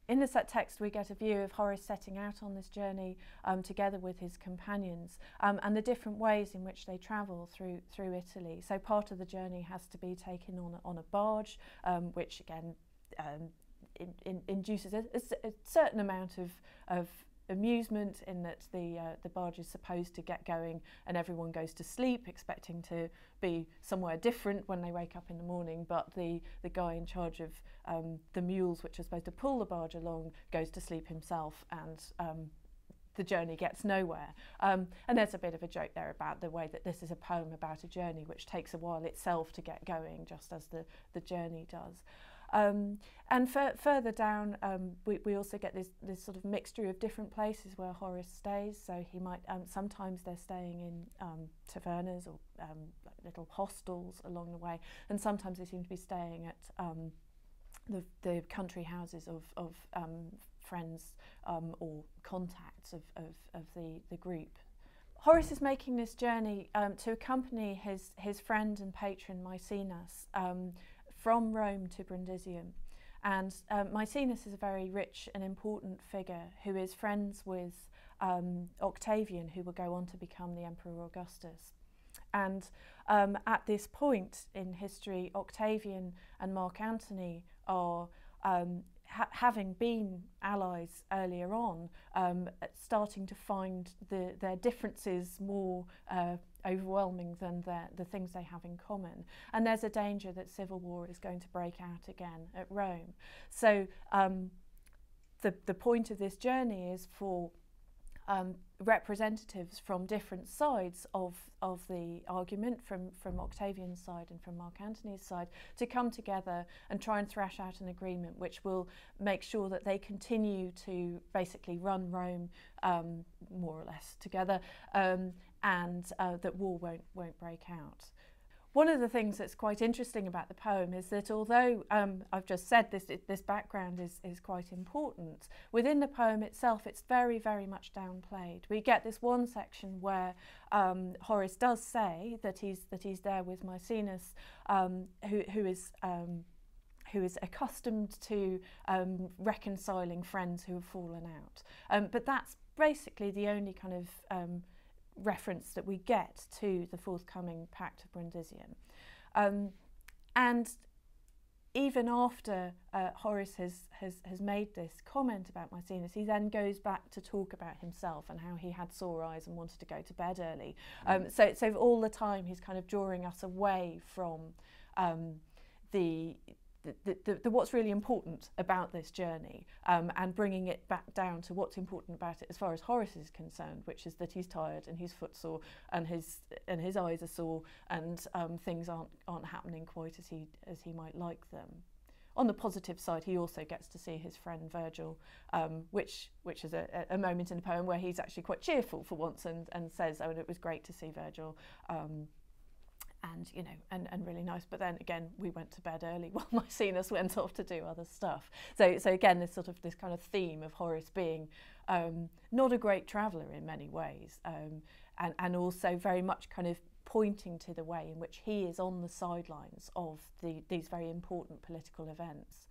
in the set text we get a view of Horace setting out on this journey together with his companions, and the different ways in which they travel through Italy. So part of the journey has to be taken on a barge, which again induces a certain amount of amusement, in that the barge is supposed to get going and everyone goes to sleep expecting to be somewhere different when they wake up in the morning, but the guy in charge of the mules which are supposed to pull the barge along goes to sleep himself, and the journey gets nowhere. And there's a bit of a joke there about the way that this is a poem about a journey which takes a while itself to get going, just as the journey does. And further down, we also get this sort of mixture of different places where Horace stays. So he might sometimes they're staying in tavernas or like little hostels along the way, and sometimes they seem to be staying at the country houses of friends or contacts of the group. Horace is making this journey to accompany his friend and patron Maecenas from Rome to Brundisium. And Maecenas is a very rich and important figure who is friends with Octavian, who will go on to become the Emperor Augustus. And at this point in history, Octavian and Mark Antony are, having been allies earlier on, starting to find their differences more overwhelming than the things they have in common. And there's a danger that civil war is going to break out again at Rome. So the point of this journey is for representatives from different sides of the argument, from Octavian's side and from Mark Antony's side, to come together and try and thrash out an agreement which will make sure that they continue to basically run Rome more or less together, and that war won't break out. One of the things that's quite interesting about the poem is that although I've just said this background is quite important, within the poem itself it's very, very much downplayed. We get this one section where Horace does say that he's there with Maecenas, who is accustomed to reconciling friends who have fallen out. But that's basically the only kind of reference that we get to the forthcoming Pact of Brundisium. And even after Horace has made this comment about Maecenas, he then goes back to talk about himself and how he had sore eyes and wanted to go to bed early. So all the time he's kind of drawing us away from the what's really important about this journey, and bringing it back down to what's important about it as far as Horace is concerned, which is that he's tired and he's footsore and his eyes are sore, and things aren't happening quite as he might like them. On the positive side, he also gets to see his friend Virgil, which is a moment in the poem where he's actually quite cheerful for once and says, "Oh, it was great to see Virgil." And you know, and really nice. But then again, we went to bed early while Maecenas went off to do other stuff. So again, this kind of theme of Horace being not a great traveller in many ways, and also very much kind of pointing to the way in which he is on the sidelines of these very important political events.